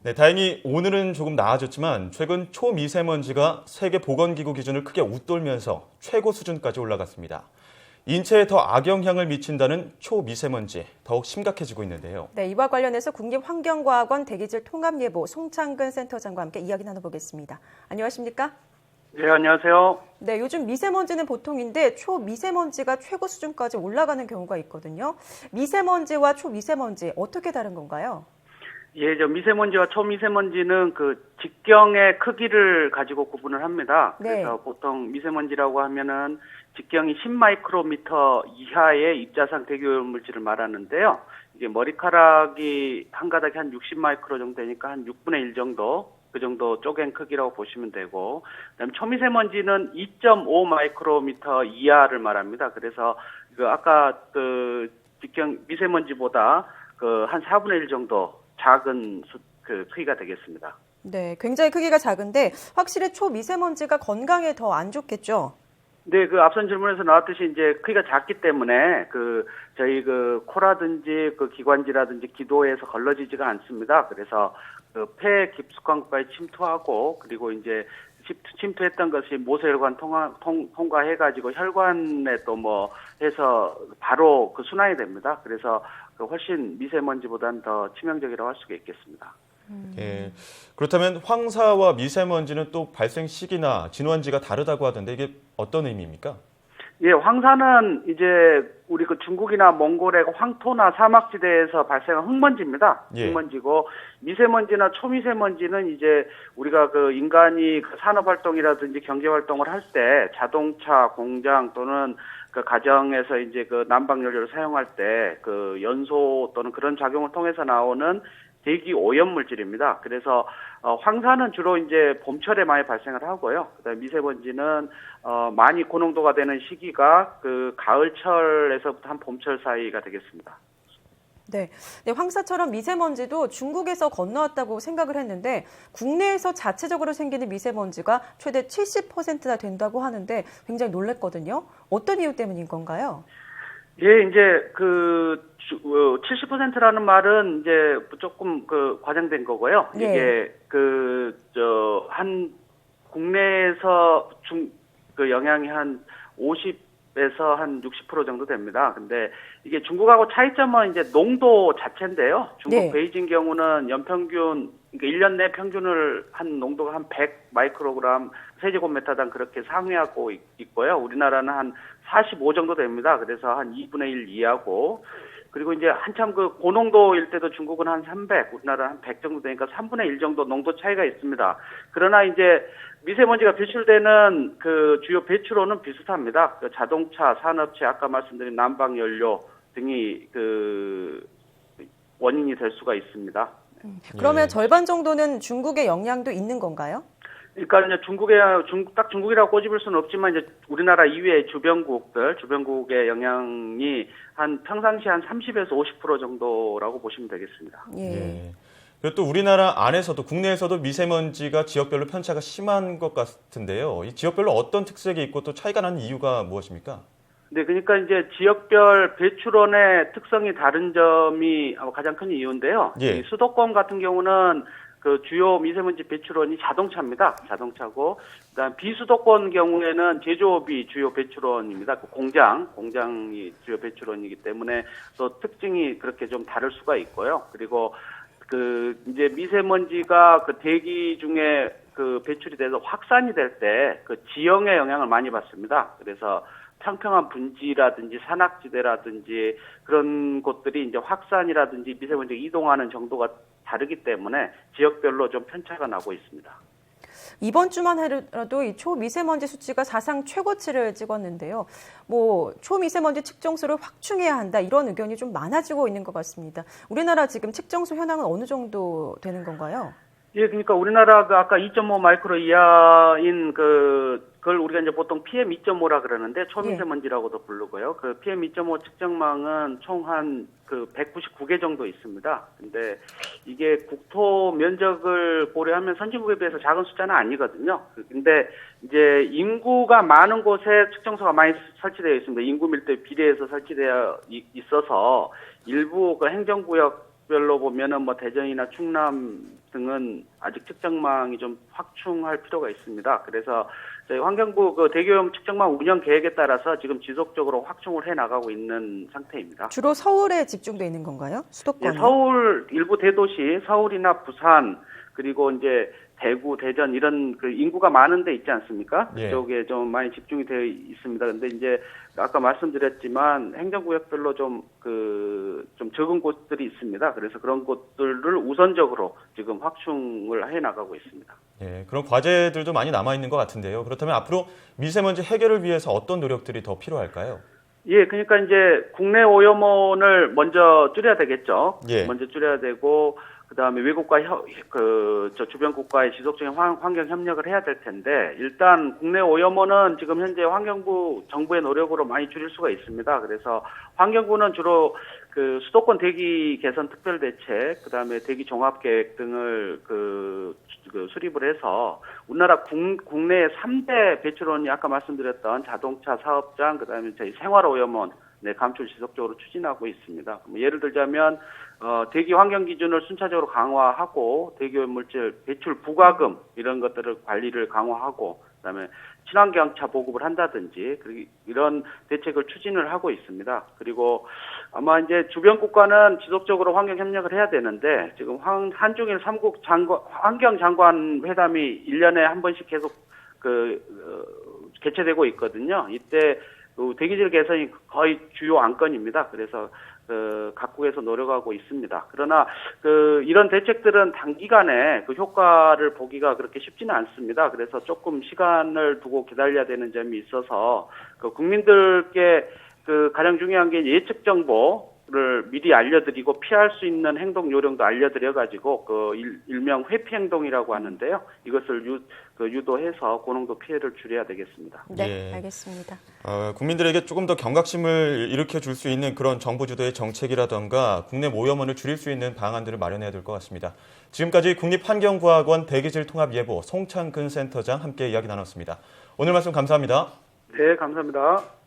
네, 다행히 오늘은 조금 나아졌지만 최근 초미세먼지가 세계보건기구 기준을 크게 웃돌면서 최고 수준까지 올라갔습니다. 인체에 더 악영향을 미친다는 초미세먼지 더욱 심각해지고 있는데요. 네, 이와 관련해서 국립환경과학원 대기질 통합예보 송창근 센터장과 함께 이야기 나눠보겠습니다. 안녕하십니까? 네, 안녕하세요. 네, 요즘 미세먼지는 보통인데 초미세먼지가 최고 수준까지 올라가는 경우가 있거든요. 미세먼지와 초미세먼지 어떻게 다른 건가요? 예, 미세먼지와 초미세먼지는 그 직경의 크기를 가지고 구분을 합니다. 네. 그래서 보통 미세먼지라고 하면은 직경이 10마이크로미터 이하의 입자상 대기오염 물질을 말하는데요. 이게 머리카락이 한 가닥이 한 60마이크로 정도 되니까 한 6분의 1 정도, 그 정도 쪼갠 크기라고 보시면 되고, 그다음에 초미세먼지는 2.5 마이크로미터 이하를 말합니다. 그래서 그 아까 그 직경 미세먼지보다 그 한 4분의 1 정도 작은 그 크기가 되겠습니다. 네, 굉장히 크기가 작은데 확실히 초미세먼지가 건강에 더 안 좋겠죠? 네, 그 앞선 질문에서 나왔듯이 이제 크기가 작기 때문에 그 저희 그 코라든지 그 기관지라든지 기도에서 걸러지지가 않습니다. 그래서 그 폐 깊숙한 곳까지 침투하고 그리고 이제 침투했던 것이 모세혈관 통과해가지고 혈관에 또 뭐 해서 바로 그 순환이 됩니다. 그래서 그 훨씬 미세먼지보다는 더 치명적이라고 할 수가 있겠습니다. 예, 그렇다면 황사와 미세먼지는 또 발생 시기나 진원지가 다르다고 하던데 이게 어떤 의미입니까? 예, 황사는 이제 우리 그 중국이나 몽골의 황토나 사막지대에서 발생한 흙먼지입니다. 예. 흙먼지고 미세먼지나 초미세먼지는 이제 우리가 그 인간이 그 산업활동이라든지 경제활동을 할 때 자동차, 공장 또는 그 가정에서 이제 그 난방연료를 사용할 때 그 연소 또는 그런 작용을 통해서 나오는 대기 오염 물질입니다. 그래서 황사는 주로 이제 봄철에 많이 발생을 하고요. 그다음에 미세먼지는 많이 고농도가 되는 시기가 그 가을철에서부터 한 봄철 사이가 되겠습니다. 네, 황사처럼 미세먼지도 중국에서 건너왔다고 생각을 했는데 국내에서 자체적으로 생기는 미세먼지가 최대 70%나 된다고 하는데 굉장히 놀랐거든요. 어떤 이유 때문인 건가요? 예, 이제 70%라는 말은 이제 조금 그 과장된 거고요. 네. 이게 한 국내에서 그 영향이 한 50에서 한 60% 정도 됩니다. 근데 이게 중국하고 차이점은 이제 농도 자체인데요. 중국 네. 베이징 경우는 연평균, 그러니까 1년 내 평균을 한 농도가 한 100 마이크로그램 세제곱미터당 그렇게 상회하고 있고요. 우리나라는 한 45 정도 됩니다. 그래서 한 2분의 1 이하고, 그리고 이제 한참 그 고농도일 때도 중국은 한 300, 우리나라는 한 100 정도 되니까 3분의 1 정도 농도 차이가 있습니다. 그러나 이제 미세먼지가 배출되는 그 주요 배출원은 비슷합니다. 그 자동차, 산업체, 아까 말씀드린 난방연료 등이 그 원인이 될 수가 있습니다. 그러면 예. 절반 정도는 중국의 영향도 있는 건가요? 그러니까 이제 딱 중국이라고 꼬집을 수는 없지만 이제 우리나라 이외의 주변국의 영향이 한 평상시 한 30에서 50% 정도라고 보시면 되겠습니다. 예. 예. 그리고 또 우리나라 안에서도 국내에서도 미세먼지가 지역별로 편차가 심한 것 같은데요. 이 지역별로 어떤 특색이 있고 또 차이가 나는 이유가 무엇입니까? 네, 그러니까 이제 지역별 배출원의 특성이 다른 점이 가장 큰 이유인데요. 예. 이 수도권 같은 경우는 그 주요 미세먼지 배출원이 자동차입니다. 자동차고, 그다음 비수도권 경우에는 제조업이 주요 배출원입니다. 그 공장이 주요 배출원이기 때문에 또 특징이 그렇게 좀 다를 수가 있고요. 그리고 그 이제 미세먼지가 그 대기 중에 그 배출이 돼서 확산이 될 때 그 지형에 영향을 많이 받습니다. 그래서 평평한 분지라든지 산악지대라든지 그런 곳들이 이제 확산이라든지 미세먼지가 이동하는 정도가 다르기 때문에 지역별로 좀 편차가 나고 있습니다. 이번 주만 해도 이 초미세먼지 수치가 사상 최고치를 찍었는데요. 초미세먼지 측정소를 확충해야 한다 이런 의견이 좀 많아지고 있는 것 같습니다. 우리나라 지금 측정소 현황은 어느 정도 되는 건가요? 예, 그러니까 우리나라가 아까 2.5 마이크로 이하인 그걸 우리가 이제 보통 PM 2.5라 그러는데 초미세먼지라고도 부르고요. 그 PM 2.5 측정망은 총 한 그 199개 정도 있습니다. 근데 이게 국토 면적을 고려하면 선진국에 비해서 작은 숫자는 아니거든요. 근데 이제 인구가 많은 곳에 측정소가 많이 설치되어 있습니다. 인구 밀도에 비례해서 설치되어 있어서 일부 그 행정구역 지역별로 보면은 뭐 대전이나 충남 등은 아직 측정망이 좀 확충할 필요가 있습니다. 그래서 저희 환경부 그 대기오염 측정망 운영 계획에 따라서 지금 지속적으로 확충을 해 나가고 있는 상태입니다. 주로 서울에 집중돼 있는 건가요? 수도권? 예, 서울 일부 대도시, 서울이나 부산 그리고 이제 대구, 대전 이런 그 인구가 많은 데 있지 않습니까? 예. 그쪽에 좀 많이 집중이 되어 있습니다. 근데 이제 아까 말씀드렸지만 행정구역별로 좀 적은 곳들이 있습니다. 그래서 그런 곳들을 우선적으로 지금 확충을 해 나가고 있습니다. 예, 그런 과제들도 많이 남아 있는 것 같은데요. 그렇다면 앞으로 미세먼지 해결을 위해서 어떤 노력들이 더 필요할까요? 예, 그러니까 이제 국내 오염원을 먼저 줄여야 되겠죠. 예. 먼저 줄여야 되고, 그다음에 외국과 주변 국가의 지속적인 환경 협력을 해야 될 텐데, 일단 국내 오염원은 지금 현재 환경부 정부의 노력으로 많이 줄일 수가 있습니다. 그래서 환경부는 주로 그 수도권 대기 개선 특별 대책, 그다음에 대기 종합 계획 등을 수립을 해서 우리나라 국내의 3대 배출원이 아까 말씀드렸던 자동차 사업장, 그다음에 저희 생활오염원 감출 지속적으로 추진하고 있습니다. 예를 들자면 대기 환경 기준을 순차적으로 강화하고 대기오염 물질 배출 부과금 이런 것들을 관리를 강화하고 그다음에 친환경차 보급을 한다든지 이런 대책을 추진을 하고 있습니다. 그리고 아마 이제 주변 국가는 지속적으로 환경 협력을 해야 되는데 지금 한중일 3국 환경 장관 회담이 1년에 한 번씩 계속 개최되고 있거든요. 이때 대기질 개선이 거의 주요 안건입니다. 그래서 각국에서 노력하고 있습니다. 그러나 이런 대책들은 단기간에 효과를 보기가 그렇게 쉽지는 않습니다. 그래서 조금 시간을 두고 기다려야 되는 점이 있어서 국민들께 가장 중요한 게 예측 정보를 미리 알려드리고 피할 수 있는 행동 요령도 알려드려가지고 일명 회피 행동이라고 하는데요. 이것을 유도해서 고농도 피해를 줄여야 되겠습니다. 네, 예. 알겠습니다. 국민들에게 조금 더 경각심을 일으켜 줄 수 있는 그런 정부 주도의 정책이라던가 국내 오염원을 줄일 수 있는 방안들을 마련해야 될 것 같습니다. 지금까지 국립환경과학원 대기질 통합예보 송창근 센터장 함께 이야기 나눴습니다. 오늘 말씀 감사합니다. 네, 감사합니다.